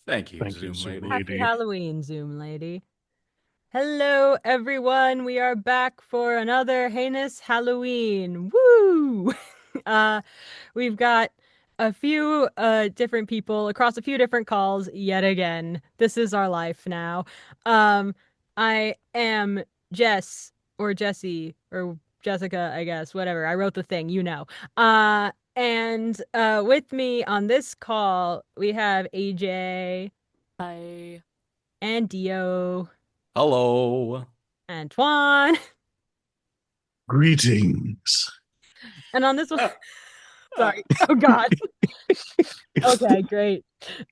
Thank you, Thank you, Zoom Zoom lady. Happy lady. Halloween, Zoom lady. Hello, everyone. We are back for another Heinous Halloween. Woo! Uh, we've got a few different people across a few different calls yet again. This is our life now. Um, I am Jess or Jessie or Jessica, I guess, whatever. I wrote the thing, you know. And with me on this call, we have AJ. Hi. And Dio. Hello. And Toan. Greetings. And on this one, sorry. Oh God. Okay, great.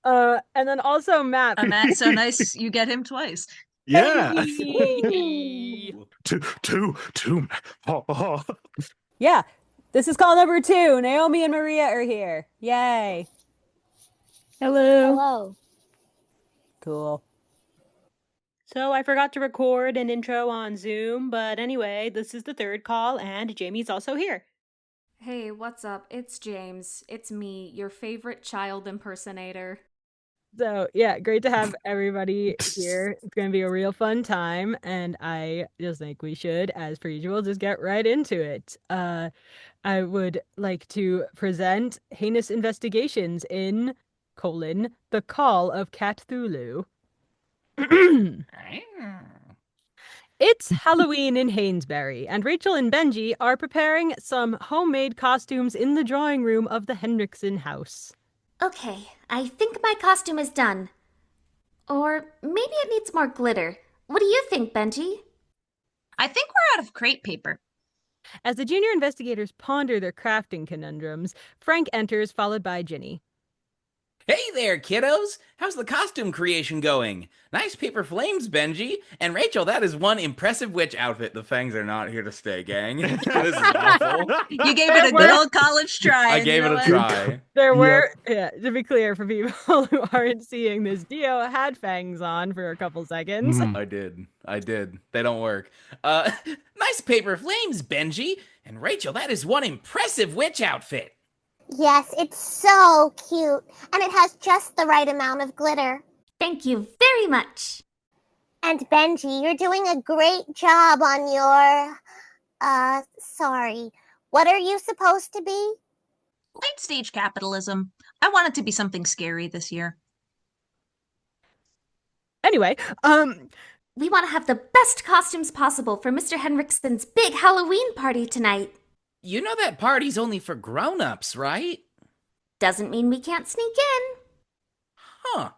And then also Matt. Matt, so nice you get him twice. Yeah. Hey! Two. Oh. Yeah, this is call number 2. Naomi and Maria are here. Yay. Hello. Hello. Cool. So I forgot to record an intro on Zoom, but anyway, this is the third call, and Jamie's also here. Hey, what's up? It's James. It's me, your favorite child impersonator. So yeah, great to have everybody here. It's gonna be a real fun time, and I just think we should, as per usual, just get right into it. I would like to present Heinous Investigations in The Call of Cat-thulu. It's Halloween in Hanesbury, and Rachel and Benji are preparing some homemade costumes in the drawing room of the Henriksen house. Okay, I think my costume is done. Or maybe it needs more glitter. What do you think, Benji? I think we're out of crepe paper. As the junior investigators ponder their crafting conundrums, Frank enters, followed by Ginny. Hey there, kiddos! How's the costume creation going? Nice paper flames, Benji. And Rachel, that is one impressive witch outfit. The fangs are not here to stay, gang. This is awful. You gave it a good old college try. I gave it a try. There were, to be clear for people who aren't seeing this, Dio had fangs on for a couple seconds. I did. They don't work. Nice paper flames, Benji. And Rachel, that is one impressive witch outfit. Yes, it's so cute, and it has just the right amount of glitter. Thank you very much. And Benji, you're doing a great job on your, sorry. What are you supposed to be? Late stage capitalism. I want it to be something scary this year. Anyway, We want to have the best costumes possible for Mr. Henriksen's big Halloween party tonight. You know that party's only for grown-ups, right? Doesn't mean we can't sneak in. Huh.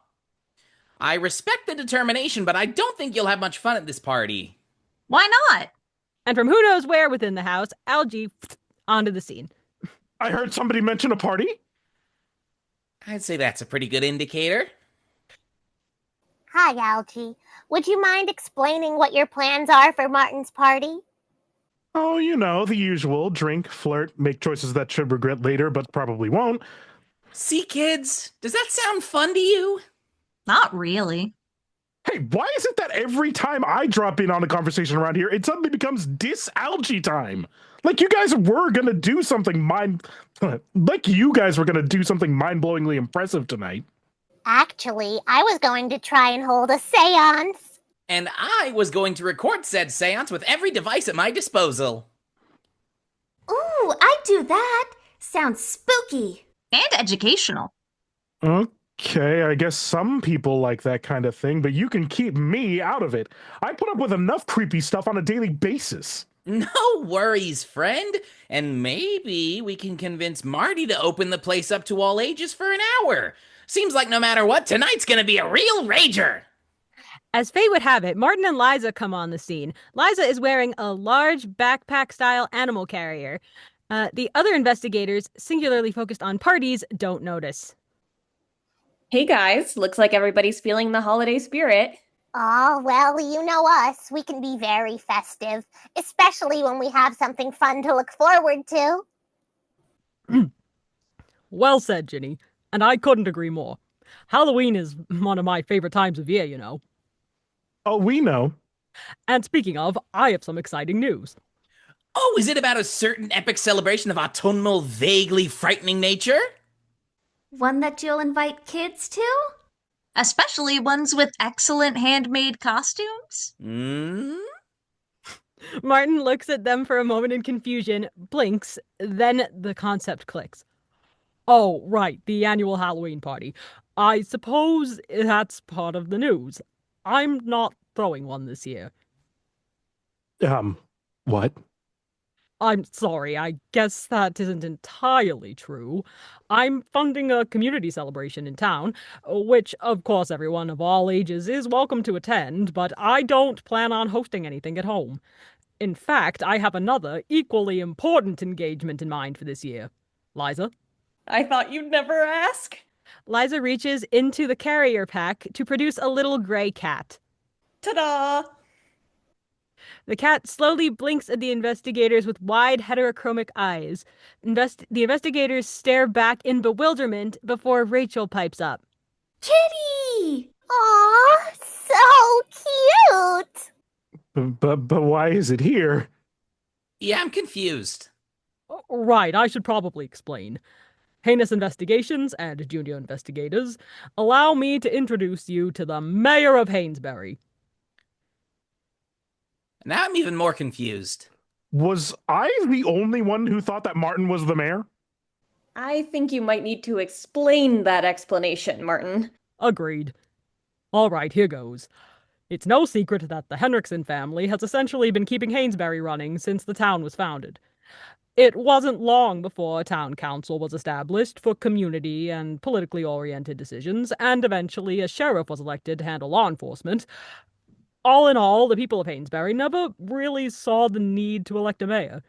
I respect the determination, but I don't think you'll have much fun at this party. Why not? and from who knows where within the house, Algie onto the scene. I heard somebody mention a party. I'd say that's a pretty good indicator. Hi, Algie. Would you mind explaining what your plans are for Martin's party? Oh, you know, the usual. Drink, flirt, make choices that should regret later, but probably won't. See, kids, does that sound fun to you? Not really. Hey, why is it that every time I drop in on a conversation around here, it suddenly becomes dis-algae time? Like you guys were gonna do something mind-blowingly impressive tonight. Actually, I was going to try and hold a seance. And I was going to record said seance with every device at my disposal. Ooh, I'd do that. Sounds spooky. And educational. Okay, I guess some people like that kind of thing, but you can keep me out of it. I put up with enough creepy stuff on a daily basis. No worries, friend. And maybe we can convince Marty to open the place up to all ages for an hour. Seems like no matter what, tonight's gonna be a real rager. As fate would have it, Martin and Liza come on the scene. Liza is wearing a large backpack-style animal carrier. The other investigators, singularly focused on parties, don't notice. Hey guys, looks like everybody's feeling the holiday spirit. Oh, well, you know us. We can be very festive, especially when we have something fun to look forward to. Well said, Ginny. And I couldn't agree more. Halloween is one of my favorite times of year, you know. Oh, we know. And speaking of, I have some exciting news. Oh, is it about a certain epic celebration of autumnal, vaguely frightening nature? One that you'll invite kids to? Especially ones with excellent handmade costumes. Hmm? Martin looks at them for a moment in confusion, blinks, then the concept clicks. Oh, right, the annual Halloween party. I suppose that's part of the news. I'm not throwing one this year. What? I'm sorry, I guess that isn't entirely true. I'm funding a community celebration in town, which, of course, everyone of all ages is welcome to attend, but I don't plan on hosting anything at home. In fact, I have another, equally important engagement in mind for this year. Liza? I thought you'd never ask. Liza reaches into the carrier pack to produce a little gray cat. Ta-da! The cat slowly blinks at the investigators with wide heterochromic eyes. The investigators stare back in bewilderment before Rachel pipes up. Kitty! Aw, so cute! But why is it here? Yeah, I'm confused. Right, I should probably explain. Heinous Investigations and Junior Investigators, allow me to introduce you to the Mayor of Hanesbury. Now I'm even more confused. Was I the only one who thought that Martin was the mayor? I think you might need to explain that explanation, Martin. Agreed. All right, here goes. It's no secret that the Henriksen family has essentially been keeping Hanesbury running since the town was founded. It wasn't long before a town council was established for community and politically oriented decisions, and eventually a sheriff was elected to handle law enforcement. All in all, the people of Hanesbury never really saw the need to elect a mayor.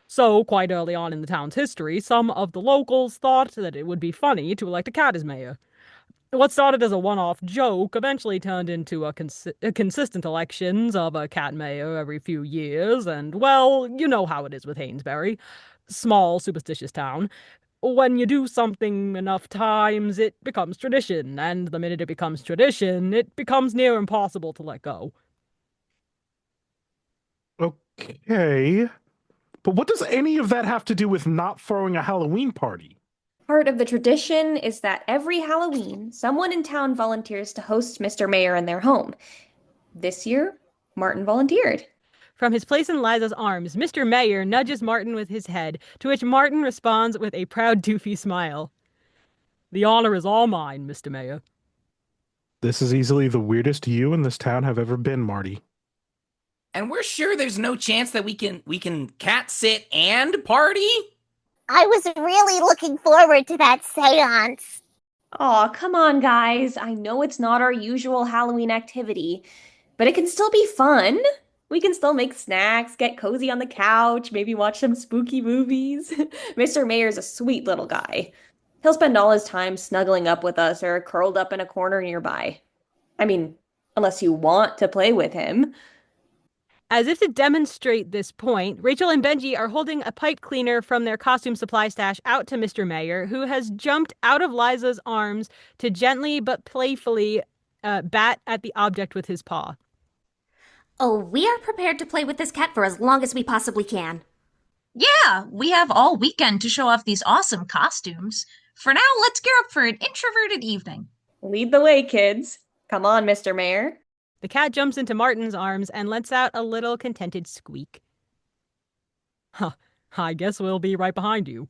So, quite early on in the town's history, some of the locals thought that it would be funny to elect a cat as mayor. What started as a one-off joke eventually turned into a consistent elections of a cat mayor every few years, and, well, you know how it is with Hanesbury. Small, superstitious town. When you do something enough times, it becomes tradition, and the minute it becomes tradition, it becomes near impossible to let go. Okay. But what does any of that have to do with not throwing a Halloween party? Part of the tradition is that every Halloween, someone in town volunteers to host Mr. Mayor in their home. This year, Martin volunteered. From his place in Liza's arms, Mr. Mayor nudges Martin with his head, to which Martin responds with a proud, doofy smile. The honor is all mine, Mr. Mayor. This is easily the weirdest you in this town have ever been, Marty. And we're sure there's no chance that we can cat sit and party? I was really looking forward to that seance. Aw, come on, guys. I know it's not our usual Halloween activity, but it can still be fun. We can still make snacks, get cozy on the couch, maybe watch some spooky movies. Mr. Mayor's a sweet little guy. He'll spend all his time snuggling up with us or curled up in a corner nearby. I mean, unless you want to play with him. As if to demonstrate this point, Rachel and Benji are holding a pipe cleaner from their costume supply stash out to Mr. Mayor, who has jumped out of Liza's arms to gently but playfully bat at the object with his paw. Oh, we are prepared to play with this cat for as long as we possibly can. Yeah, we have all weekend to show off these awesome costumes. For now, let's gear up for an introverted evening. Lead the way, kids. Come on, Mr. Mayor. The cat jumps into Martin's arms and lets out a little contented squeak. Huh, I guess we'll be right behind you.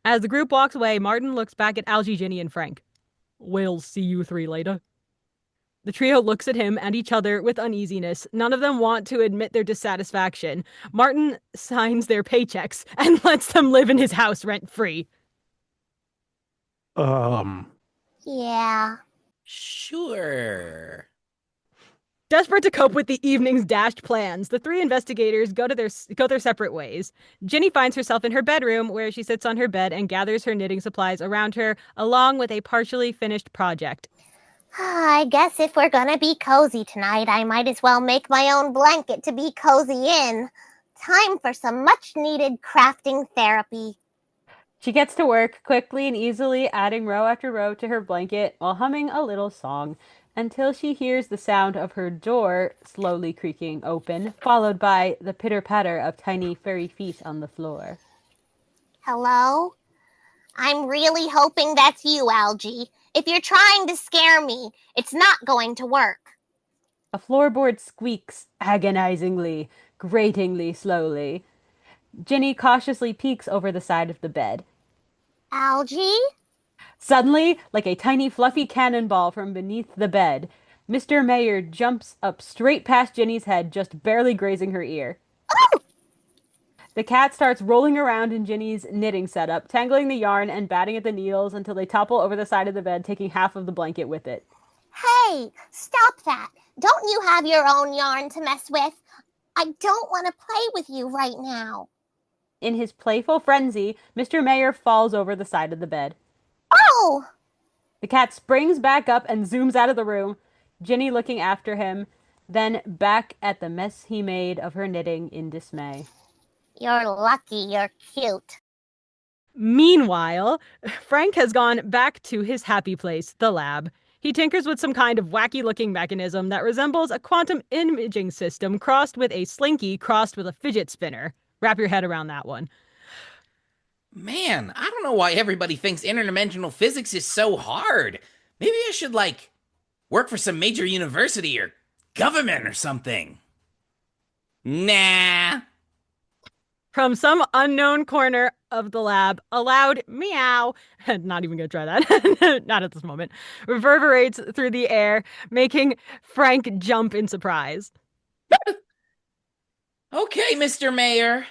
As the group walks away, Martin looks back at Algie, Ginny, and Frank. We'll see you three later. The trio looks at him and each other with uneasiness. None of them want to admit their dissatisfaction. Martin signs their paychecks and lets them live in his house rent-free. Yeah. Sure. Desperate to cope with the evening's dashed plans, the three investigators go their separate ways. Ginny finds herself in her bedroom, where she sits on her bed and gathers her knitting supplies around her, along with a partially finished project. I guess if we're gonna be cozy tonight, I might as well make my own blanket to be cozy in. Time for some much-needed crafting therapy. She gets to work, quickly and easily adding row after row to her blanket while humming a little song, until she hears the sound of her door slowly creaking open, followed by the pitter-patter of tiny furry feet on the floor. Hello? I'm really hoping that's you, Algie. If you're trying to scare me, it's not going to work. A floorboard squeaks agonizingly, gratingly slowly. Ginny cautiously peeks over the side of the bed. Algie? Suddenly, like a tiny fluffy cannonball from beneath the bed, Mr. Mayor jumps up straight past Ginny's head, just barely grazing her ear. Oh! The cat starts rolling around in Ginny's knitting setup, tangling the yarn and batting at the needles until they topple over the side of the bed, taking half of the blanket with it. Hey, stop that. Don't you have your own yarn to mess with? I don't want to play with you right now. In his playful frenzy, Mr. Mayor falls over the side of the bed. Oh! The cat springs back up and zooms out of the room, Ginny looking after him, then back at the mess he made of her knitting in dismay. You're lucky you're cute. Meanwhile, Frank has gone back to his happy place, the lab. He tinkers with some kind of wacky-looking mechanism that resembles a quantum imaging system crossed with a slinky crossed with a fidget spinner. Wrap your head around that one. Man, I don't know why everybody thinks interdimensional physics is so hard. Maybe I should, work for some major university or government or something. Nah. From some unknown corner of the lab, a loud meow, not even gonna try that, not at this moment, reverberates through the air, making Frank jump in surprise. Okay, Mr. Mayor.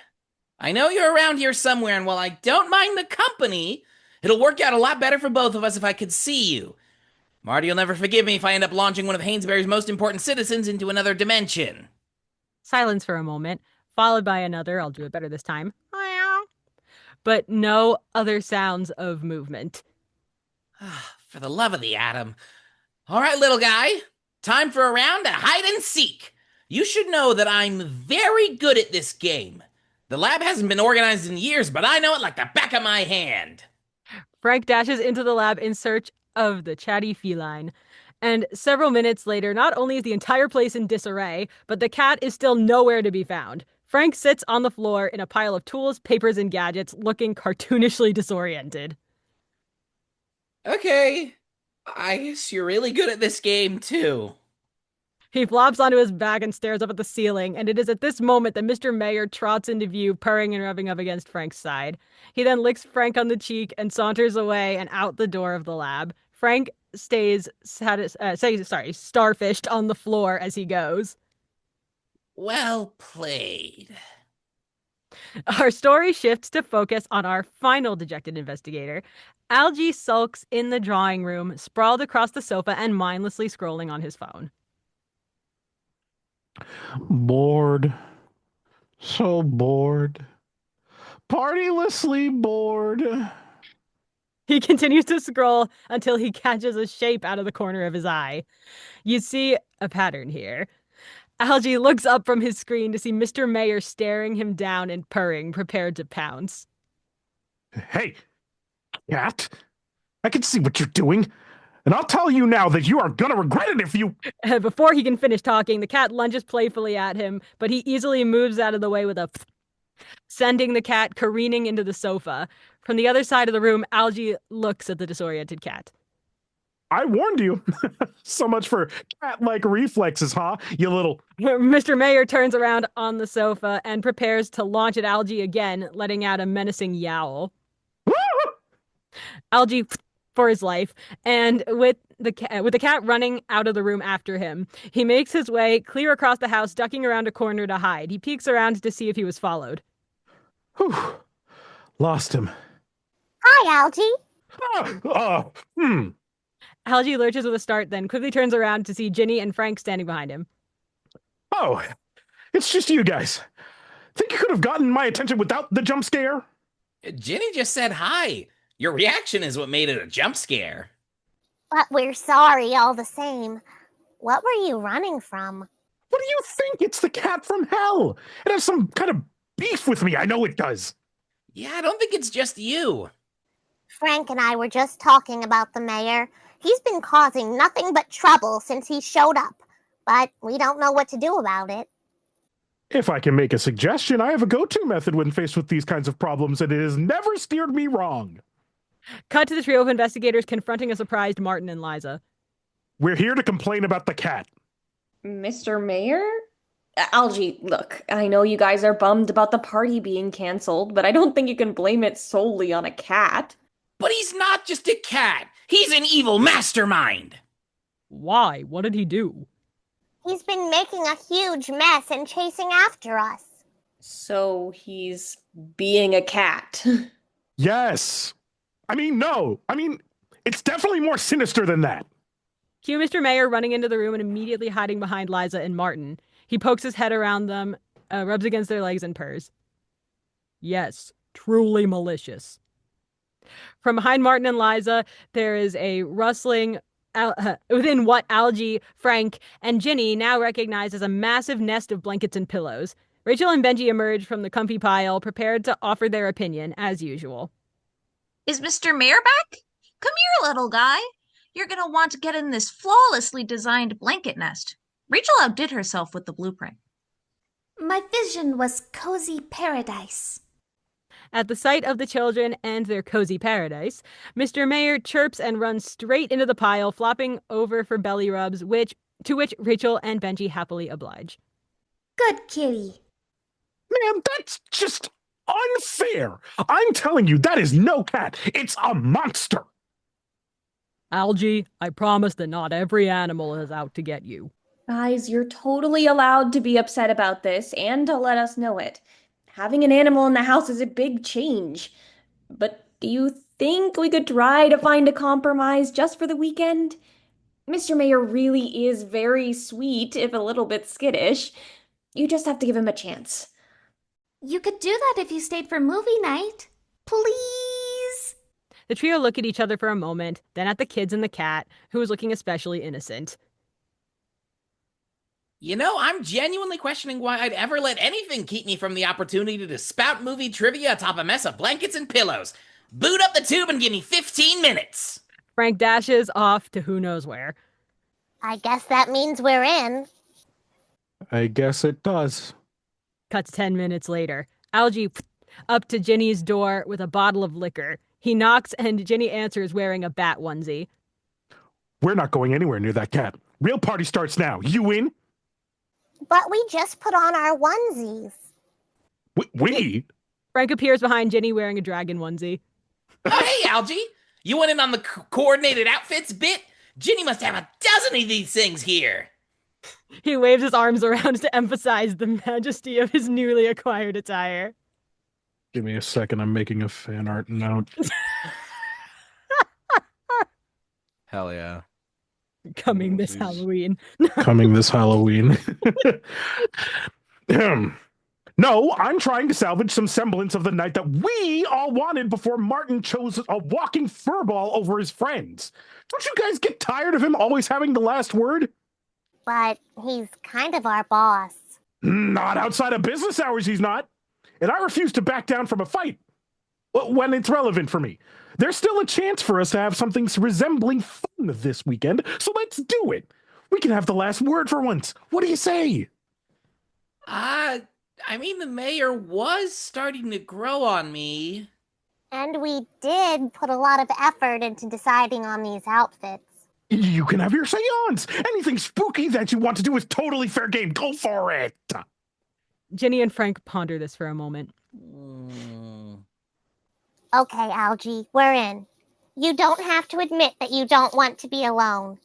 I know you're around here somewhere, and while I don't mind the company, it'll work out a lot better for both of us if I could see you. Marty'll never forgive me if I end up launching one of Hanesbury's most important citizens into another dimension. Silence for a moment, followed by another, I'll do it better this time, but no other sounds of movement. For the love of the atom. All right, little guy. Time for a round of hide and seek. You should know that I'm very good at this game. The lab hasn't been organized in years, but I know it like the back of my hand. Frank dashes into the lab in search of the chatty feline. And several minutes later, not only is the entire place in disarray, but the cat is still nowhere to be found. Frank sits on the floor in a pile of tools, papers, and gadgets, looking cartoonishly disoriented. Okay. I guess you're really good at this game, too. He flops onto his back and stares up at the ceiling, and it is at this moment that Mr. Mayor trots into view, purring and rubbing up against Frank's side. He then licks Frank on the cheek and saunters away and out the door of the lab. Frank stays starfished on the floor as he goes. Well played. Our story shifts to focus on our final dejected investigator. Algie sulks in the drawing room, sprawled across the sofa and mindlessly scrolling on his phone. Bored. So bored. Partylessly bored. He continues to scroll until he catches a shape out of the corner of his eye. You see a pattern here. Algie looks up from his screen to see Mr. Mayor staring him down and purring, prepared to pounce. Hey, cat. I can see what you're doing. And I'll tell you now that you are gonna regret it if you... Before he can finish talking, the cat lunges playfully at him, but he easily moves out of the way with a sending the cat careening into the sofa. From the other side of the room, Algie looks at the disoriented cat. I warned you. So much for cat-like reflexes, huh? You little... Mr. Mayor turns around on the sofa and prepares to launch at Algie again, letting out a menacing yowl. Algie for his life, and with the cat running out of the room after him, he makes his way clear across the house, ducking around a corner to hide. He peeks around to see if he was followed. Whew. Lost him. Hi, Algie. Algie lurches with a start, then quickly turns around to see Ginny and Frank standing behind him. Oh, it's just you guys. Think you could have gotten my attention without the jump scare? Ginny just said hi. Your reaction is what made it a jump scare. But we're sorry all the same. What were you running from? What do you think? It's the cat from hell. It has some kind of beef with me. I know it does. Yeah, I don't think it's just you. Frank and I were just talking about the mayor. He's been causing nothing but trouble since he showed up, but we don't know what to do about it. If I can make a suggestion, I have a go-to method when faced with these kinds of problems, and it has never steered me wrong. Cut to the trio of investigators confronting a surprised Martin and Liza. We're here to complain about the cat. Mr. Mayor? Algie, look, I know you guys are bummed about the party being canceled, but I don't think you can blame it solely on a cat. But he's not just a cat. He's an evil mastermind. Why? What did he do? He's been making a huge mess and chasing after us. So he's being a cat. Yes. No. It's definitely more sinister than that. Cue Mr. Mayor running into the room and immediately hiding behind Liza and Martin. He pokes his head around them, rubs against their legs, and purrs. Yes, truly malicious. From behind Martin and Liza, there is a rustling within what Algie, Frank, and Ginny now recognize as a massive nest of blankets and pillows. Rachel and Benji emerge from the comfy pile, prepared to offer their opinion, as usual. Is Mr. Mayor back? Come here, little guy. You're gonna want to get in this flawlessly designed blanket nest. Rachel outdid herself with the blueprint. My vision was cozy paradise. At the sight of the children and their cozy paradise, Mr. Mayor chirps and runs straight into the pile, flopping over for belly rubs, to which Rachel and Benji happily oblige. Good kitty. Man, that's just unfair. I'm telling you, that is no cat. It's a monster. Algie, I promise that not every animal is out to get you. Guys, you're totally allowed to be upset about this and to let us know it. Having an animal in the house is a big change. But do you think we could try to find a compromise just for the weekend? Mr. Mayor really is very sweet, if a little bit skittish. You just have to give him a chance. You could do that if you stayed for movie night. Please. The trio look at each other for a moment, then at the kids and the cat, who was looking especially innocent. I'm genuinely questioning why I'd ever let anything keep me from the opportunity to spout movie trivia atop a mess of blankets and pillows. Boot up the tube and give me 15 minutes. Frank dashes off to who knows where. I guess that means we're in. I guess it does. Cut to 10 minutes later. Algie up to Ginny's door with a bottle of liquor. He knocks and Ginny answers wearing a bat onesie. We're not going anywhere near that cat. Real party starts now. You in? But we just put on our onesies. We? Frank appears behind Ginny wearing a dragon onesie. Oh, hey, Algie. You went in on the coordinated outfits bit? Ginny must have a dozen of these things here. He waves his arms around to emphasize the majesty of his newly acquired attire. Give me a second. I'm making a fan art note. Hell yeah. Coming this Halloween. Coming this Halloween. No, I'm trying to salvage some semblance of the night that we all wanted before Martin chose a walking furball over his friends. Don't you guys get tired of him always having the last word? But he's kind of our boss. Not outside of business hours, he's not. And I refuse to back down from a fight when it's relevant for me. There's still a chance for us to have something resembling fun this weekend, so let's do it. We can have the last word for once. What do you say? The mayor was starting to grow on me. And we did put a lot of effort into deciding on these outfits. You can have your seance. Anything spooky that you want to do is totally fair game. Go for it. Ginny and Frank ponder this for a moment. Okay, Algie, we're in. You don't have to admit that you don't want to be alone.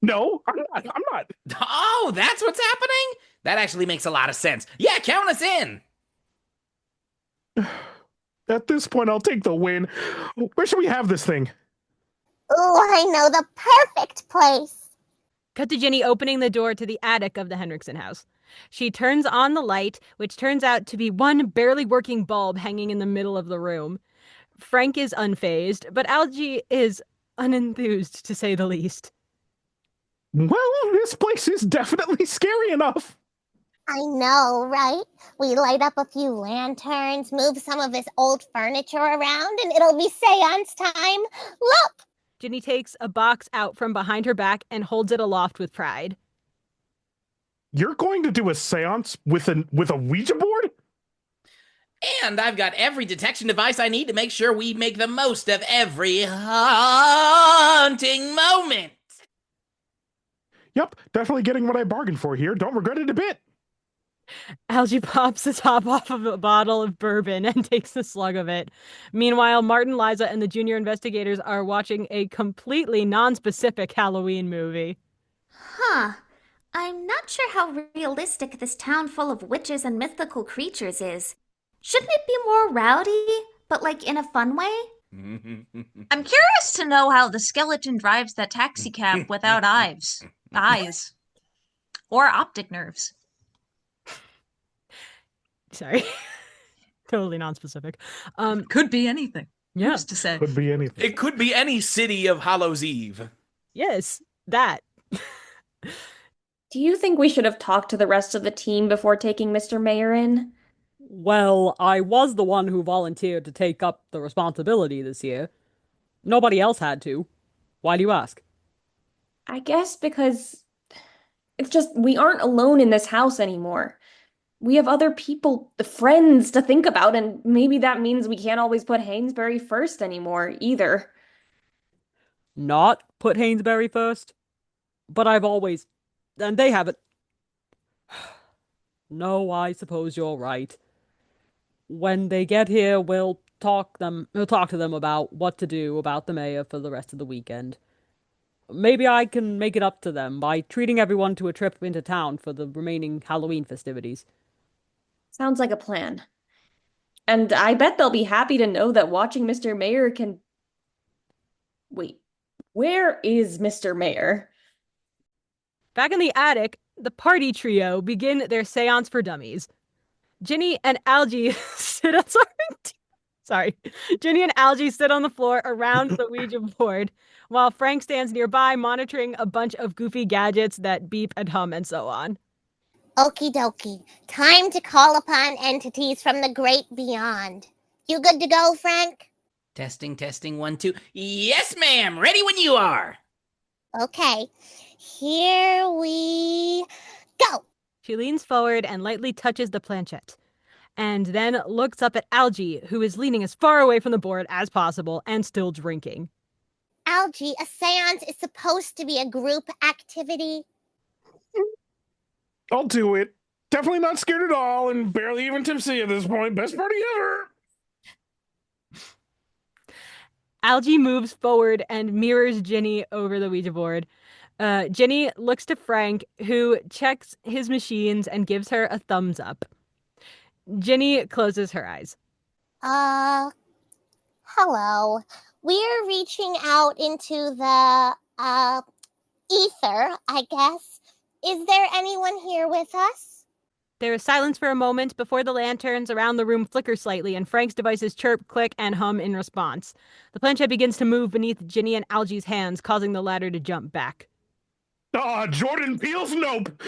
No, I'm not. Oh, that's what's happening? That actually makes a lot of sense. Yeah, count us in. At this point, I'll take the win. Where should we have this thing? Ooh, I know the perfect place. Cut to Ginny opening the door to the attic of the Henriksen house. She turns on the light, which turns out to be one barely working bulb hanging in the middle of the room. Frank is unfazed, but Algie is unenthused, to say the least. Well, this place is definitely scary enough. I know, right? We light up a few lanterns, move some of this old furniture around, and it'll be seance time. Look! Ginny takes a box out from behind her back and holds it aloft with pride. You're going to do a seance with a Ouija board? And I've got every detection device I need to make sure we make the most of every haunting moment. Yep, definitely getting what I bargained for here. Don't regret it a bit. Algie pops the top off of a bottle of bourbon and takes a slug of it. Meanwhile, Martin, Liza, and the junior investigators are watching a completely non-specific Halloween movie. Huh. I'm not sure how realistic this town full of witches and mythical creatures is. Shouldn't it be more rowdy, but like in a fun way? I'm curious to know how the skeleton drives that taxi cab without eyes. Or optic nerves. Sorry. Totally non-specific. Could be anything. Yeah. Who's to say? Could be anything. It could be any city of Hallows Eve. Yes, that. Do you think we should have talked to the rest of the team before taking Mr. Mayor in? Well, I was the one who volunteered to take up the responsibility this year. Nobody else had to. Why do you ask? I guess because it's just we aren't alone in this house anymore. We have other people, friends to think about, and maybe that means we can't always put Hanesbury first anymore, either. Not put Hanesbury first? But I've always... And they haven't... No, I suppose you're right. When they get here, we'll talk to them about what to do about the mayor for the rest of the weekend. Maybe I can make it up to them by treating everyone to a trip into town for the remaining Halloween festivities. Sounds like a plan. And I bet they'll be happy to know that watching Mr. Mayor can... Wait, where is Mr. Mayor? Back in the attic, the party trio begin their seance for dummies. Ginny and Algie sit on Ginny and Algie sit on the floor around the Ouija board, while Frank stands nearby monitoring a bunch of goofy gadgets that beep and hum and so on. Okie dokie. Time to call upon entities from the great beyond. You good to go, Frank? Testing, 1, 2. Yes, ma'am. Ready when you are. Okay. Here we go. She leans forward and lightly touches the planchette, and then looks up at Algie, who is leaning as far away from the board as possible and still drinking. Algie, a seance is supposed to be a group activity. I'll do it. Definitely not scared at all and barely even tipsy at this point. Best party ever. Algie moves forward and mirrors Ginny over the Ouija board. Ginny looks to Frank, who checks his machines and gives her a thumbs up. Ginny closes her eyes. Hello. We're reaching out into the, ether, I guess. Is there anyone here with us? There is silence for a moment before the lanterns around the room flicker slightly and Frank's devices chirp, click, and hum in response. The planchette begins to move beneath Ginny and Algie's hands, causing the latter to jump back. Jordan Peele's Nope.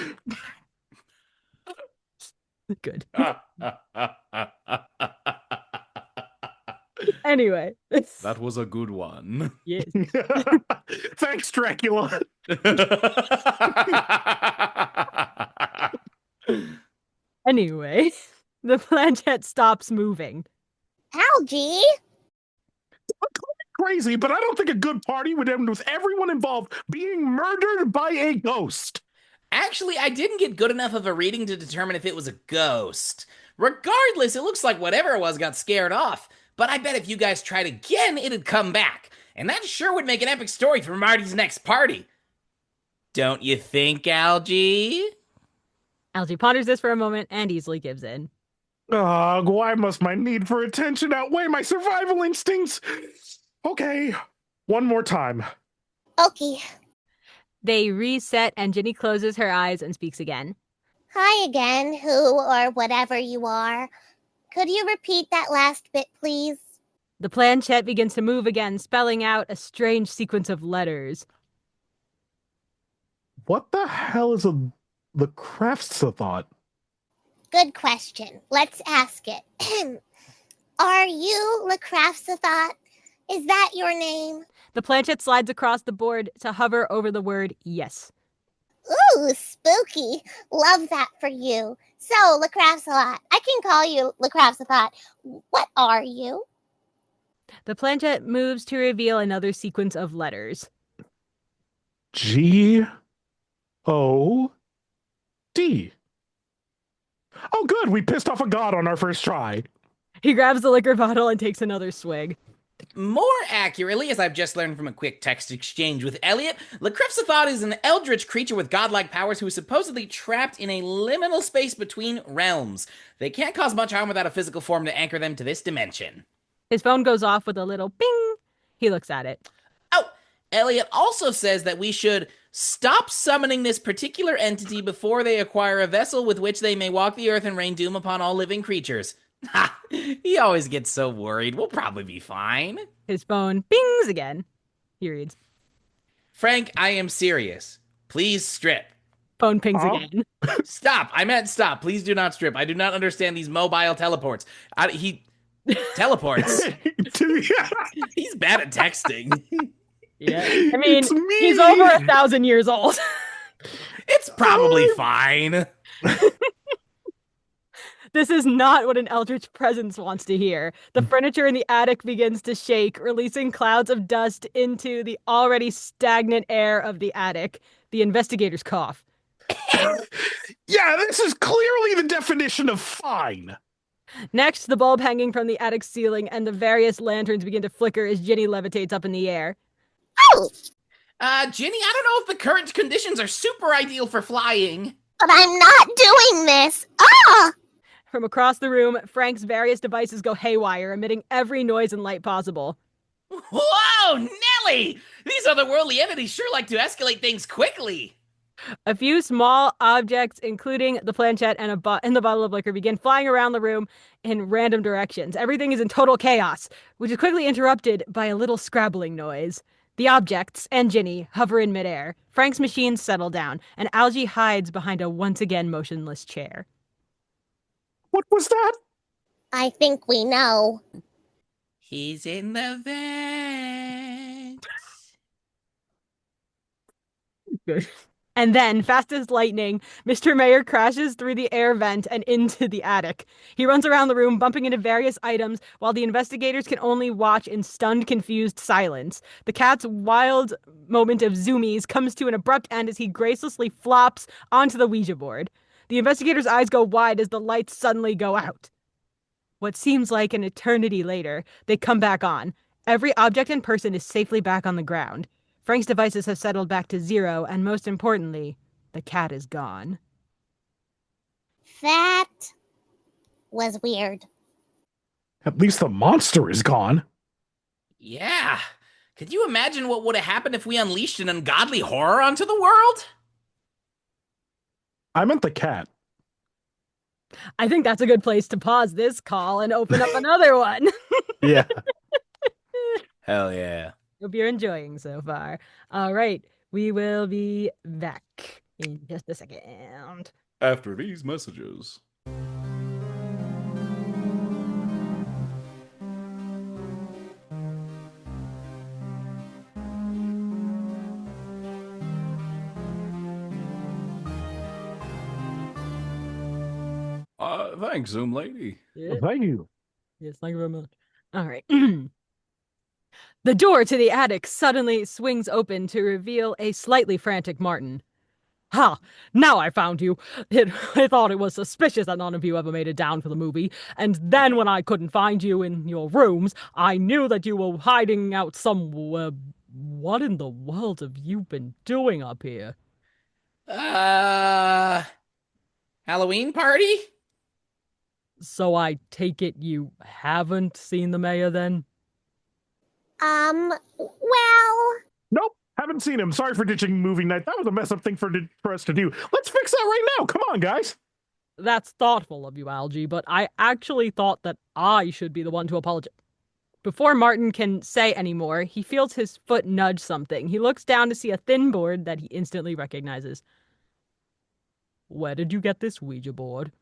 Good. Anyway. That was a good one. Yes. Thanks, Dracula. Anyway, the planchette stops moving. Algie? Crazy, but I don't think a good party would end with everyone involved being murdered by a ghost. Actually, I didn't get good enough of a reading to determine if it was a ghost. Regardless, it looks like whatever it was got scared off. But I bet if you guys tried again, it'd come back. And that sure would make an epic story for Marty's next party. Don't you think, Algie? Algie ponders this for a moment and easily gives in. Why must my need for attention outweigh my survival instincts? Okay, one more time. Okay. They reset and Ginny closes her eyes and speaks again. Hi again, who or whatever you are. Could you repeat that last bit, please? The planchette begins to move again, spelling out a strange sequence of letters. What the hell is the crafts-a-thought? Good question. Let's ask it. Are you Lacrafts-a-thought? Is that your name? The planchette slides across the board to hover over the word yes. Ooh, spooky. Love that for you. So, Lacrapsalot, I can call you Lacrapsalot. What are you? The planchette moves to reveal another sequence of letters. G-O-D. Oh, good. We pissed off a god on our first try. He grabs the liquor bottle and takes another swig. More accurately, as I've just learned from a quick text exchange with Elliot, Lacrepsathoth is an eldritch creature with godlike powers who is supposedly trapped in a liminal space between realms. They can't cause much harm without a physical form to anchor them to this dimension. His phone goes off with a little bing. He looks at it. Oh, Elliot also says that we should stop summoning this particular entity before they acquire a vessel with which they may walk the earth and rain doom upon all living creatures. Ha! He always gets so worried. We'll probably be fine. His phone bings again. He reads. Frank, I am serious. Please strip. Phone pings again. Stop. I meant stop. Please do not strip. I do not understand these mobile teleports. He teleports. He's bad at texting. Yeah. I mean, he's over 1,000 years old. It's probably fine. This is not what an eldritch presence wants to hear. The furniture in the attic begins to shake, releasing clouds of dust into the already stagnant air of the attic. The investigators cough. Yeah, this is clearly the definition of fine. Next, the bulb hanging from the attic ceiling and the various lanterns begin to flicker as Ginny levitates up in the air. Oh! Ginny, I don't know if the current conditions are super ideal for flying. But I'm not doing this. Ah! From across the room, Frank's various devices go haywire, emitting every noise and light possible. Whoa, Nelly! These otherworldly entities sure like to escalate things quickly. A few small objects, including the planchette and the bottle of liquor, begin flying around the room in random directions. Everything is in total chaos, which is quickly interrupted by a little scrabbling noise. The objects and Ginny hover in midair. Frank's machines settle down, and Algie hides behind a once again motionless chair. What was that? I think we know. He's in the vent. Good. And then, fast as lightning, Mr. Mayor crashes through the air vent and into the attic. He runs around the room, bumping into various items, while the investigators can only watch in stunned, confused silence. The cat's wild moment of zoomies comes to an abrupt end as he gracelessly flops onto the Ouija board. The investigators' eyes go wide as the lights suddenly go out. What seems like an eternity later, they come back on. Every object and person is safely back on the ground. Frank's devices have settled back to 0, and most importantly, the cat is gone. That was weird. At least the monster is gone. Yeah. Could you imagine what would have happened if we unleashed an ungodly horror onto the world? I meant the cat. I think that's a good place to pause this call and open up another one. Yeah. Hell yeah. Hope you're enjoying so far. All right, we will be back in just a second. After these messages. Thanks, Zoom lady. Yeah. Thank you. Yes, thank you very much. All right. The door to the attic suddenly swings open to reveal a slightly frantic Martin. Ha! Now I found you. I thought it was suspicious that none of you ever made it down for the movie. And then when I couldn't find you in your rooms, I knew that you were hiding out somewhere. What in the world have you been doing up here? Halloween party? So I take it you haven't seen the mayor then? Well... Nope, haven't seen him. Sorry for ditching movie night. That was a mess up thing for us to do. Let's fix that right now. Come on, guys. That's thoughtful of you, Algie, but I actually thought that I should be the one to apologize. Before Martin can say any more, he feels his foot nudge something. He looks down to see a thin board that he instantly recognizes. Where did you get this Ouija board?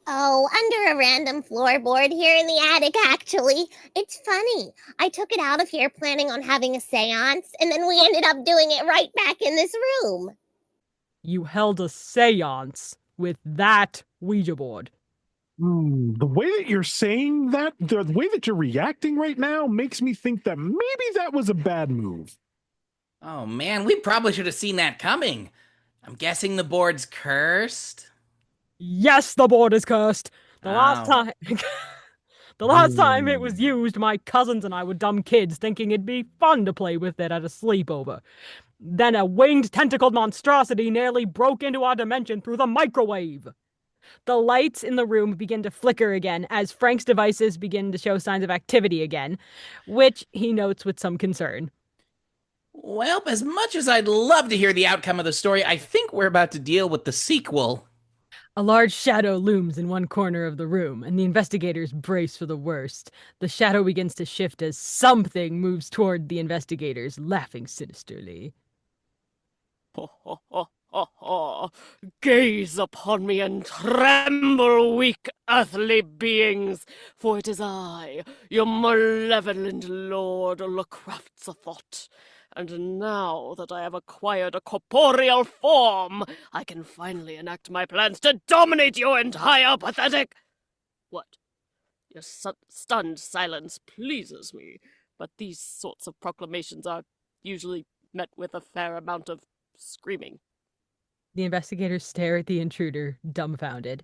Oh, under a random floorboard here in the attic, actually. It's funny. I took it out of here planning on having a seance, and then we ended up doing it right back in this room. You held a seance with that Ouija board. The way that you're saying that, the way that you're reacting right now makes me think that maybe that was a bad move. Oh man, we probably should have seen that coming. I'm guessing the board's cursed. Yes, the board is cursed. The last Oh. time the last time it was used, my cousins and I were dumb kids thinking it'd be fun to play with it at a sleepover. Then a winged tentacled monstrosity nearly broke into our dimension through the microwave. The lights in the room begin to flicker again as Frank's devices begin to show signs of activity again, which he notes with some concern. Well, as much as I'd love to hear the outcome of the story, I think we're about to deal with the sequel. A large shadow looms in one corner of the room, and the investigators brace for the worst. The shadow begins to shift as something moves toward the investigators, laughing sinisterly. Ho, ho, ho, ho, ho. Gaze upon me and tremble, weak earthly beings, for it is I, your malevolent lord, Lacrafts a thought. And now that I have acquired a corporeal form, I can finally enact my plans to dominate your entire pathetic... What? Your stunned silence pleases me, but these sorts of proclamations are usually met with a fair amount of screaming. The investigators stare at the intruder, dumbfounded.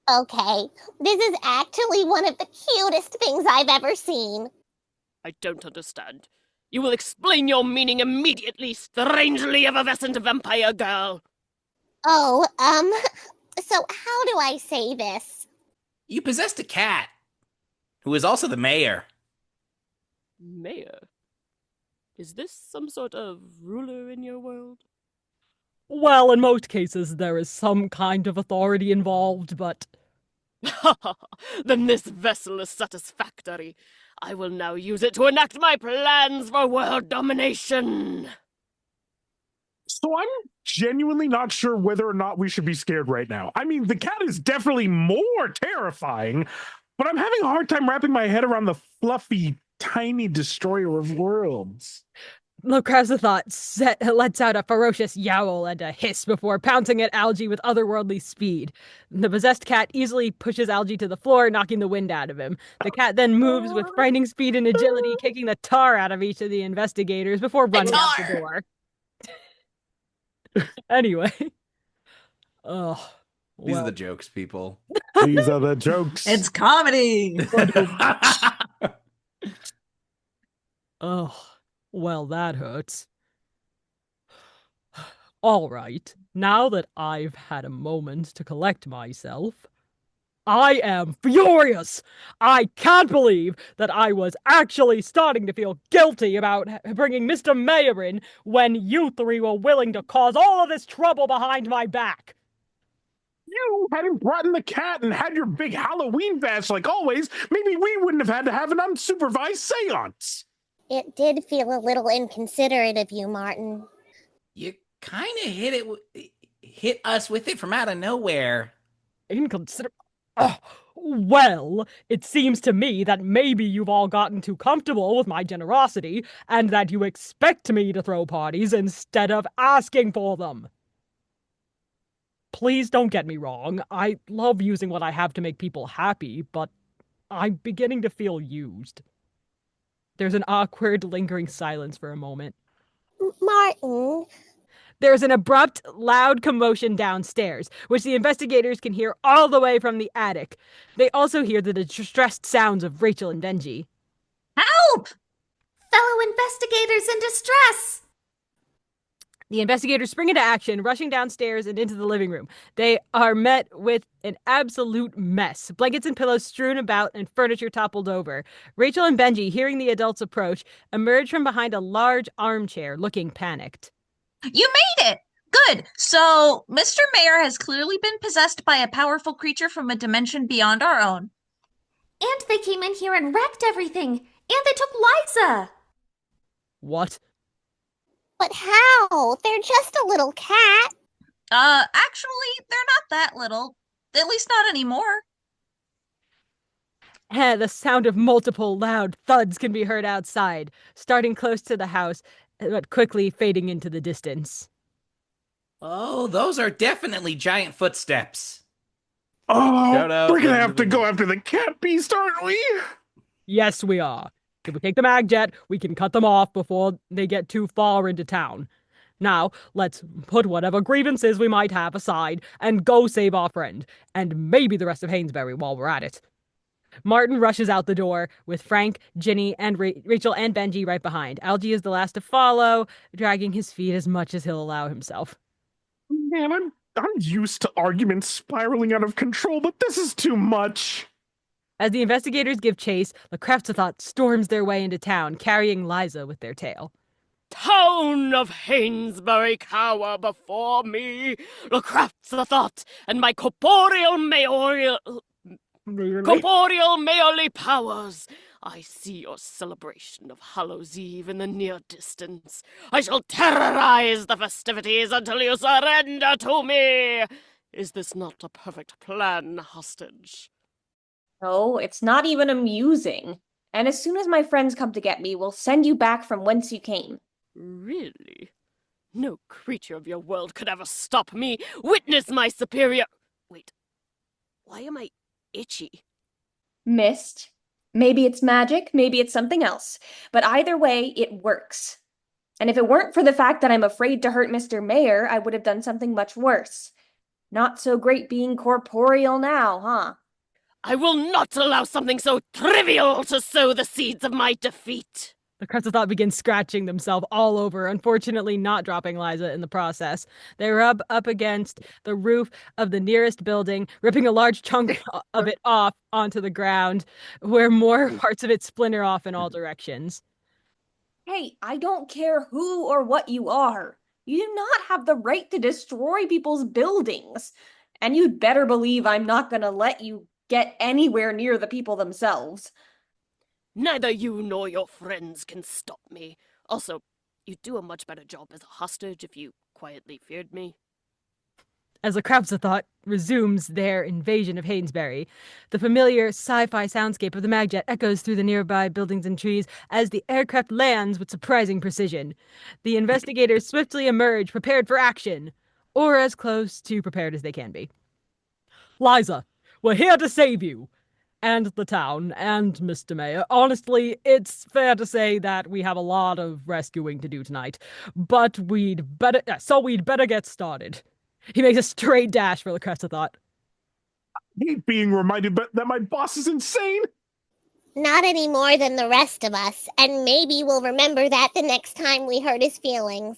Okay, this is actually one of the cutest things I've ever seen. I don't understand. You will explain your meaning immediately, strangely effervescent vampire girl. Oh, so how do I say this? You possessed a cat, who is also the mayor. Mayor? Is this some sort of ruler in your world? Well, in most cases, there is some kind of authority involved, but... Then this vessel is satisfactory. I will now use it to enact my plans for world domination. So I'm genuinely not sure whether or not we should be scared right now. I mean, the cat is definitely more terrifying, but I'm having a hard time wrapping my head around the fluffy, tiny destroyer of worlds. Lacrafts lets out a ferocious yowl and a hiss before pouncing at Algie with otherworldly speed. The possessed cat easily pushes Algie to the floor, knocking the wind out of him. The cat then moves with frightening speed and agility, kicking the tar out of each of the investigators before running out the door. Anyway. Oh. These are the jokes, people. These are the jokes. It's comedy. Oh. Well, that hurts. All right, now that I've had a moment to collect myself, I am furious! I can't believe that I was actually starting to feel guilty about bringing Mr. Mayor in when you three were willing to cause all of this trouble behind my back. You hadn't brought in the cat and had your big Halloween bash like always, maybe we wouldn't have had to have an unsupervised seance. It did feel a little inconsiderate of you, Martin. You kind of hit us with it from out of nowhere. Inconsiderate? Oh, well, it seems to me that maybe you've all gotten too comfortable with my generosity and that you expect me to throw parties instead of asking for them. Please don't get me wrong. I love using what I have to make people happy, but I'm beginning to feel used. There's an awkward, lingering silence for a moment. Martin. There's an abrupt, loud commotion downstairs, which the investigators can hear all the way from the attic. They also hear the distressed sounds of Rachel and Benji. Help! Fellow investigators in distress! The investigators spring into action, rushing downstairs and into the living room. They are met with an absolute mess. Blankets and pillows strewn about and furniture toppled over. Rachel and Benji, hearing the adults approach, emerge from behind a large armchair, looking panicked. You made it! Good. So, Mr. Mayor has clearly been possessed by a powerful creature from a dimension beyond our own. And they came in here and wrecked everything! And they took Liza! What? But how? They're just a little cat. Actually, they're not that little. At least not anymore. The sound of multiple loud thuds can be heard outside, starting close to the house, but quickly fading into the distance. Oh, those are definitely giant footsteps. Oh, Shout out, we're gonna Legend have of to the go Beast. after the cat beast, aren't we? Yes, we are. If we take the mag jet, we can cut them off before they get too far into town. Now, let's put whatever grievances we might have aside and go save our friend, and maybe the rest of Hanesbury while we're at it. Martin rushes out the door with Frank, Ginny, and Rachel and Benji right behind. Algie is the last to follow, dragging his feet as much as he'll allow himself. Man, I'm used to arguments spiraling out of control, but this is too much. As the investigators give chase, the Craftsethot storms their way into town, carrying Liza with their tail. Town of Hanesbury, cower before me. The crafts a thought, and my corporeal mayorly powers. I see your celebration of Hallows Eve in the near distance. I shall terrorize the festivities until you surrender to me. Is this not a perfect plan, hostage? No, it's not even amusing. And as soon as my friends come to get me, we'll send you back from whence you came. Really? No creature of your world could ever stop me. Witness my superior... Wait. Why am I itchy? Mist. Maybe it's magic, maybe it's something else. But either way, it works. And if it weren't for the fact that I'm afraid to hurt Mr. Mayor, I would have done something much worse. Not so great being corporeal now, huh? I will not allow something so trivial to sow the seeds of my defeat. The Craftsethot begin scratching themselves all over, unfortunately not dropping Liza in the process. They rub up against the roof of the nearest building, ripping a large chunk of it off onto the ground, where more parts of it splinter off in all directions. Hey, I don't care who or what you are. You do not have the right to destroy people's buildings. And you'd better believe I'm not gonna let you get anywhere near the people themselves. Neither you nor your friends can stop me. Also, you'd do a much better job as a hostage if you quietly feared me. As the Craftsethot resumes their invasion of Hanesbury, the familiar sci-fi soundscape of the magjet echoes through the nearby buildings and trees as the aircraft lands with surprising precision. The investigators swiftly emerge, prepared for action, or as close to prepared as they can be. Liza, we're here to save you, and the town, and Mr. Mayor. Honestly, it's fair to say that we have a lot of rescuing to do tonight, but we'd better get started. He makes a straight dash for the Craftsethot. I hate being reminded that my boss is insane. Not any more than the rest of us, and maybe we'll remember that the next time we hurt his feelings.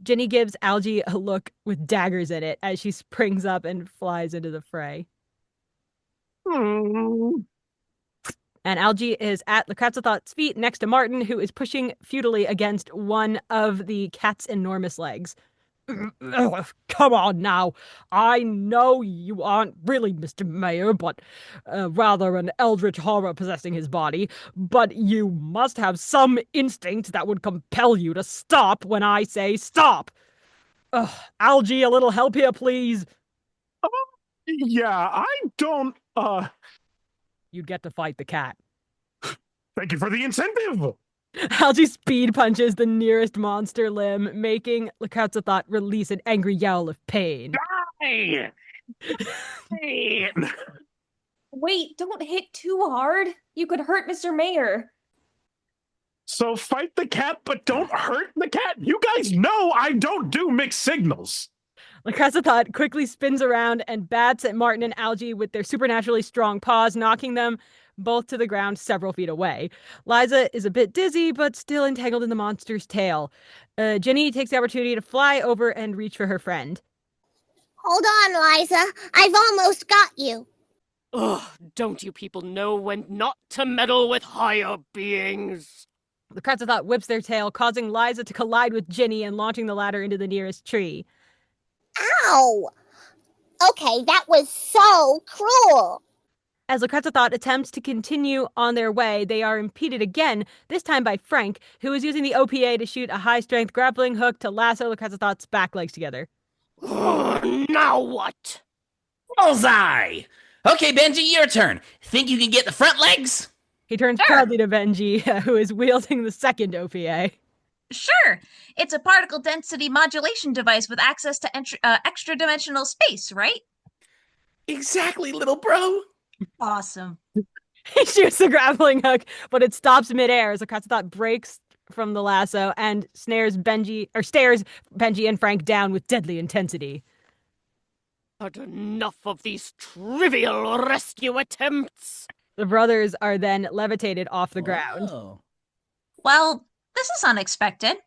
Ginny gives Algie a look with daggers in it as she springs up and flies into the fray. And Algie is at the Craftsethot's feet next to Martin, who is pushing futilely against one of the cat's enormous legs. Come on now. I know you aren't really Mr. Mayor, but rather an eldritch horror possessing his body. But you must have some instinct that would compel you to stop when I say stop. Algie, a little help here, please. Yeah, I don't, You'd get to fight the cat. Thank you for the incentive. Algie speed punches the nearest monster limb, making the Craftsethot release an angry yowl of pain. Die! Wait, don't hit too hard. You could hurt Mr. Mayor. So fight the cat, but don't hurt the cat? You guys know I don't do mixed signals. The Craftsethot quickly spins around and bats at Martin and Algie with their supernaturally strong paws, knocking them both to the ground several feet away. Liza is a bit dizzy, but still entangled in the monster's tail. Ginny takes the opportunity to fly over and reach for her friend. Hold on, Liza. I've almost got you. Ugh, don't you people know when not to meddle with higher beings? The Craftsethot whips their tail, causing Liza to collide with Ginny and launching the latter into the nearest tree. Ow! Okay, that was so cruel. As the Craftsethot attempts to continue on their way, they are impeded again, this time by Frank, who is using the OPA to shoot a high-strength grappling hook to lasso the Craftsethot's back legs together. Now what? Bullseye! Okay, Benji, your turn. Think you can get the front legs? He turns proudly to Benji, who is wielding the second OPA. Sure. It's a particle density modulation device with access to extra-dimensional space, right? Exactly, little bro. Awesome. He shoots the grappling hook, but it stops midair as the Kratzathot breaks from the lasso and stares Benji and Frank down with deadly intensity. But enough of these trivial rescue attempts. The brothers are then levitated off the ground. Oh. Well, this is unexpected.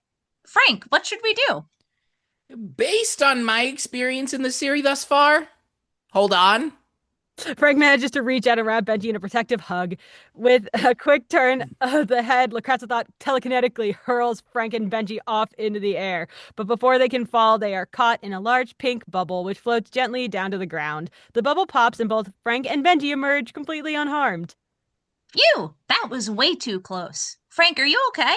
Frank, what should we do? Based on my experience in the series thus far, hold on. Frank manages to reach out and wrap Benji in a protective hug. With a quick turn of the head, Kratzathot telekinetically hurls Frank and Benji off into the air. But before they can fall, they are caught in a large pink bubble, which floats gently down to the ground. The bubble pops and both Frank and Benji emerge completely unharmed. Phew, that was way too close. Frank, are you okay?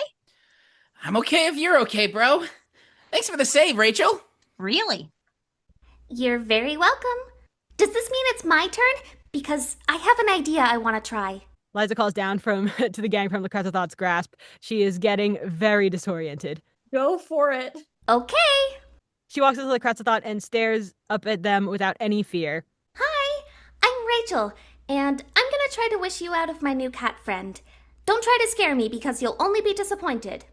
I'm okay if you're okay, bro. Thanks for the save, Rachel. Really? You're very welcome. Does this mean it's my turn? Because I have an idea I want to try. Liza calls down to the gang from Kratzathot's grasp. She is getting very disoriented. Go for it. Okay. She walks into the Kratzathot and stares up at them without any fear. Hi, I'm Rachel, and I'm gonna try to wish you out of my new cat friend. Don't try to scare me because you'll only be disappointed.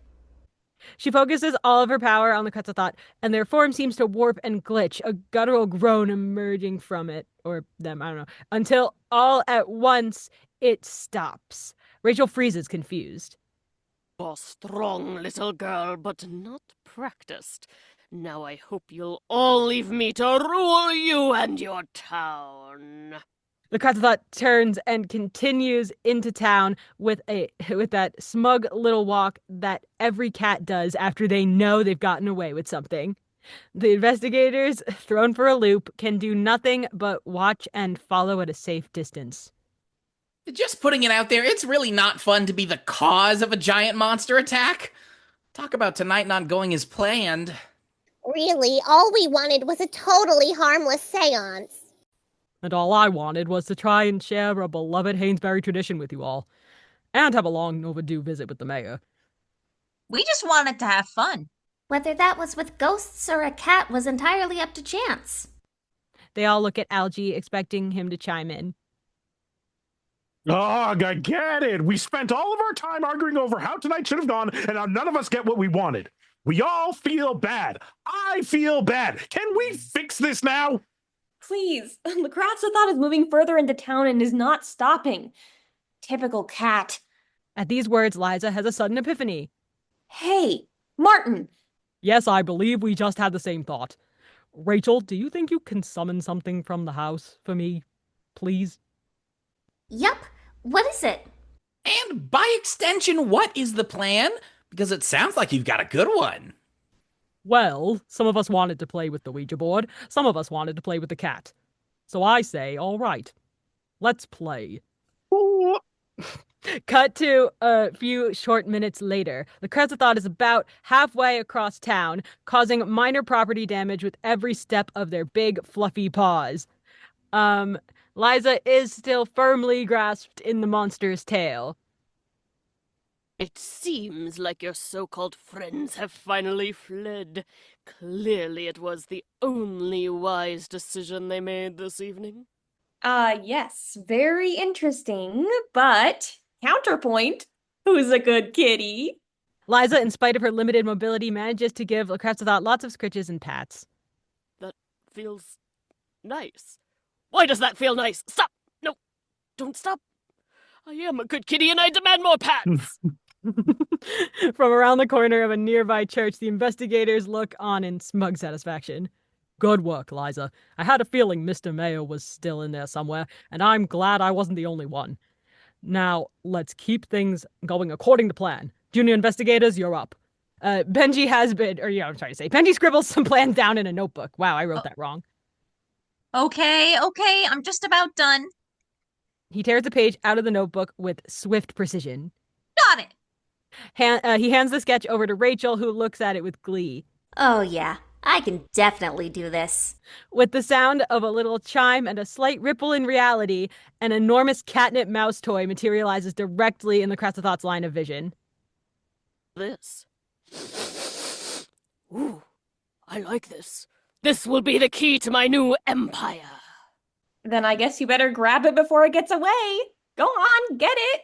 She focuses all of her power on the Kratzathot, and their form seems to warp and glitch, a guttural groan emerging from it, or them, I don't know, until all at once it stops. Rachel freezes, confused. A strong little girl, but not practiced. Now I hope you'll all leave me to rule you and your town. The Kratzathot turns and continues into town with that smug little walk that every cat does after they know they've gotten away with something. The investigators, thrown for a loop, can do nothing but watch and follow at a safe distance. Just putting it out there, it's really not fun to be the cause of a giant monster attack. Talk about tonight not going as planned. Really, all we wanted was a totally harmless seance. And all I wanted was to try and share a beloved Hanesbury tradition with you all, and have a long overdue visit with the mayor. We just wanted to have fun. Whether that was with ghosts or a cat was entirely up to chance. They all look at Algie, expecting him to chime in. Oh, I get it. We spent all of our time arguing over how tonight should have gone, and now none of us get what we wanted. We all feel bad. I feel bad. Can we fix this now? Please, the Kratzathot is moving further into town and is not stopping. Typical cat. At these words, Liza has a sudden epiphany. Hey, Martin. Yes, I believe we just had the same thought. Rachel, do you think you can summon something from the house for me, please? Yup. What is it? And by extension, what is the plan? Because it sounds like you've got a good one. Well, some of us wanted to play with the Ouija board, some of us wanted to play with the cat. So I say, all right, let's play. Cut to a few short minutes later. The Kratzathot is about halfway across town, causing minor property damage with every step of their big, fluffy paws. Liza is still firmly grasped in the monster's tail. It seems like your so-called friends have finally fled. Clearly it was the only wise decision they made this evening. Yes, very interesting, but counterpoint, who's a good kitty? Liza, in spite of her limited mobility, manages to give Kratzathot lots of scritches and pats. That feels nice. Why does that feel nice? Stop! No, don't stop. I am a good kitty and I demand more pats! From around the corner of a nearby church, the investigators look on in smug satisfaction. Good work, Liza. I had a feeling Mr. Mayo was still in there somewhere, and I'm glad I wasn't the only one. Now, let's keep things going according to plan. Junior investigators, you're up. Benji scribbles some plans down in a notebook. Wow, I wrote that wrong. Okay, I'm just about done. He tears the page out of the notebook with swift precision. Got it. He hands the sketch over to Rachel, who looks at it with glee. Oh yeah, I can definitely do this. With the sound of a little chime and a slight ripple in reality, an enormous catnip mouse toy materializes directly in the Kratzathot's line of vision. This. Ooh, I like this. This will be the key to my new empire. Then I guess you better grab it before it gets away. Go on, get it.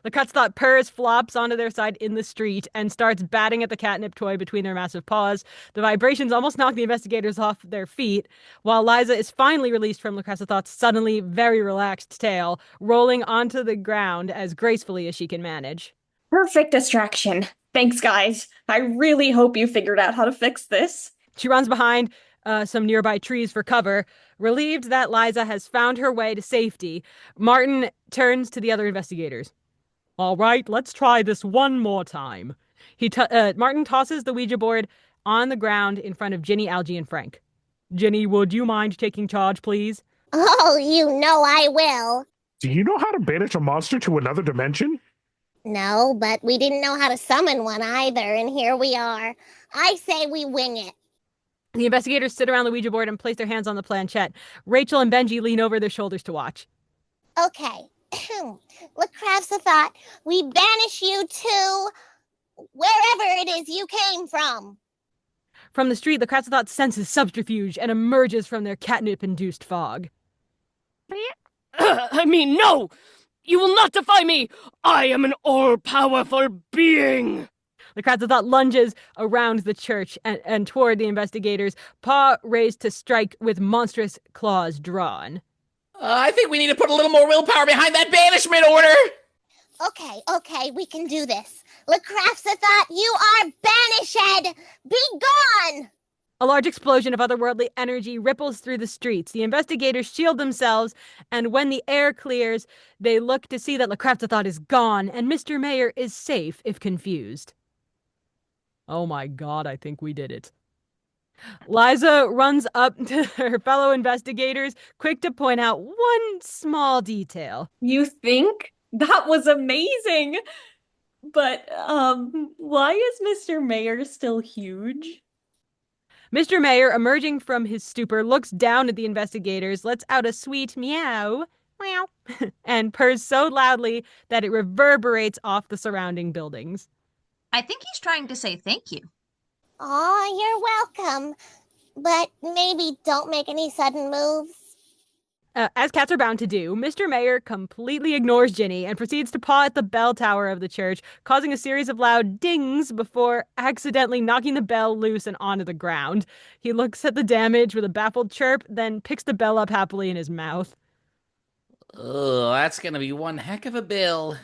The Cutthroat purrs, flops onto their side in the street, and starts batting at the catnip toy between their massive paws. The vibrations almost knock the investigators off their feet, while Liza is finally released from Lacressathoth's suddenly very relaxed tail, rolling onto the ground as gracefully as she can manage. Perfect distraction. Thanks, guys. I really hope you figured out how to fix this. She runs behind some nearby trees for cover. Relieved that Liza has found her way to safety, Martin turns to the other investigators. All right, let's try this one more time. Martin tosses the Ouija board on the ground in front of Ginny, Algie, and Frank. Ginny, would you mind taking charge, please? Oh, you know I will. Do you know how to banish a monster to another dimension? No, but we didn't know how to summon one either, and here we are. I say we wing it. The investigators sit around the Ouija board and place their hands on the planchette. Rachel and Benji lean over their shoulders to watch. Okay. Lacressathoth, we banish you to wherever it is you came from. From the street, Lacressathoth senses subterfuge and emerges from their catnip-induced fog. No! You will not defy me! I am an all-powerful being! Lacressathoth lunges around the church and toward the investigators, paw raised to strike with monstrous claws drawn. I think we need to put a little more willpower behind that banishment order! Okay, we can do this. Lacressathoth, you are banished! Be gone! A large explosion of otherworldly energy ripples through the streets. The investigators shield themselves, and when the air clears, they look to see that Lacressathoth is gone, and Mr. Mayor is safe if confused. Oh my god, I think we did it. Liza runs up to her fellow investigators, quick to point out one small detail. You think? That was amazing! But, why is Mr. Mayor still huge? Mr. Mayor, emerging from his stupor, looks down at the investigators, lets out a sweet meow, meow, and purrs so loudly that it reverberates off the surrounding buildings. I think he's trying to say thank you. Aw, you're welcome. But maybe don't make any sudden moves. As cats are bound to do, Mr. Mayor completely ignores Ginny and proceeds to paw at the bell tower of the church, causing a series of loud dings before accidentally knocking the bell loose and onto the ground. He looks at the damage with a baffled chirp, then picks the bell up happily in his mouth. Oh, that's gonna be one heck of a bill.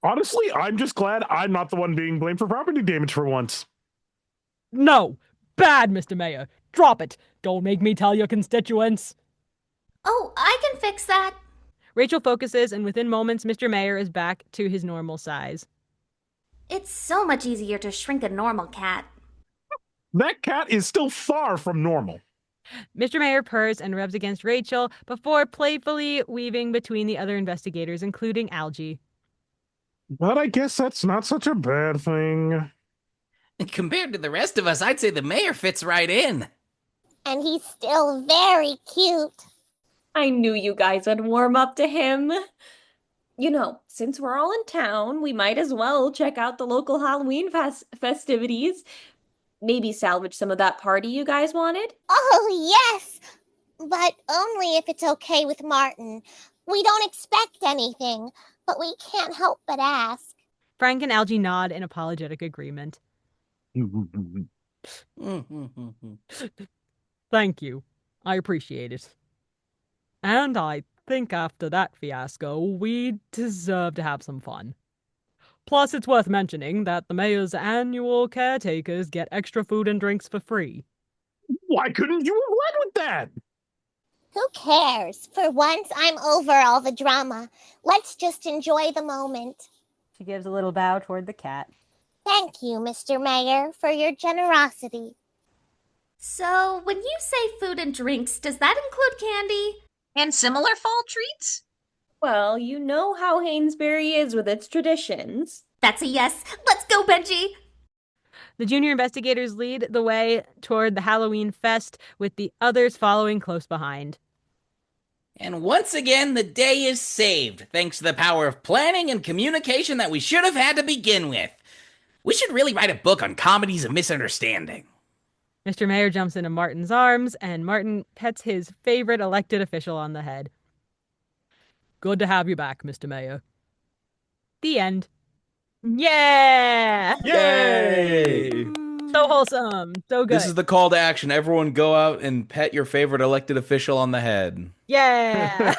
Honestly, I'm just glad I'm not the one being blamed for property damage for once. No! Bad, Mr. Mayor! Drop it! Don't make me tell your constituents! Oh, I can fix that. Rachel focuses, and within moments, Mr. Mayor is back to his normal size. It's so much easier to shrink a normal cat. That cat is still far from normal. Mr. Mayor purrs and rubs against Rachel before playfully weaving between the other investigators, including Algie. But I guess that's not such a bad thing. Compared to the rest of us, I'd say the mayor fits right in. And he's still very cute. I knew you guys would warm up to him. You know, since we're all in town, we might as well check out the local Halloween festivities. Maybe salvage some of that party you guys wanted. Oh, yes! But only if it's okay with Martin. We don't expect anything, but we can't help but ask. Frank and Algie nod in apologetic agreement. Thank you. I appreciate it. And I think after that fiasco, we deserve to have some fun. Plus, it's worth mentioning that the mayor's annual caretakers get extra food and drinks for free. Why couldn't you have led with that? Who cares? For once, I'm over all the drama. Let's just enjoy the moment. She gives a little bow toward the cat. Thank you, Mr. Mayor, for your generosity. So, when you say food and drinks, does that include candy? And similar fall treats? Well, you know how Hanesbury is with its traditions. That's a yes. Let's go, Benji! The junior investigators lead the way toward the Halloween fest, with the others following close behind. And once again, the day is saved, thanks to the power of planning and communication that we should have had to begin with. We should really write a book on comedies of misunderstanding. Mr. Mayor jumps into Martin's arms, and Martin pets his favorite elected official on the head. Good to have you back, Mr. Mayor. The end. Yeah! Yay! So wholesome. So good. This is the call to action. Everyone go out and pet your favorite elected official on the head. Yeah!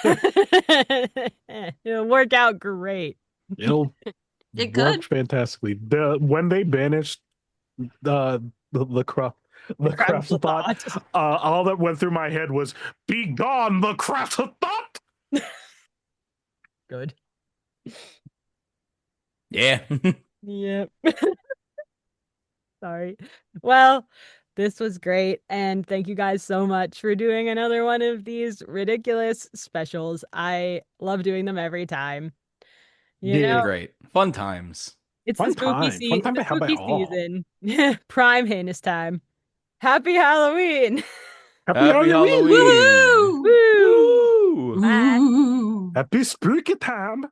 It'll work out great. It'll It work could. fantastically. When they banished the Craftsthought, all that went through my head was, "Be gone, the Craftsthought!" Good. Yeah. Yep. Sorry. Well, this was great. And thank you guys so much for doing another one of these ridiculous specials. I love doing them every time. You know, Great. Fun times. it's Fun the spooky, time. Fun time to have it all. season. Prime heinous time. Happy Halloween. Happy Happy Halloween! Halloween. Woo! Woo! Bye. Ooh. Happy spooky time!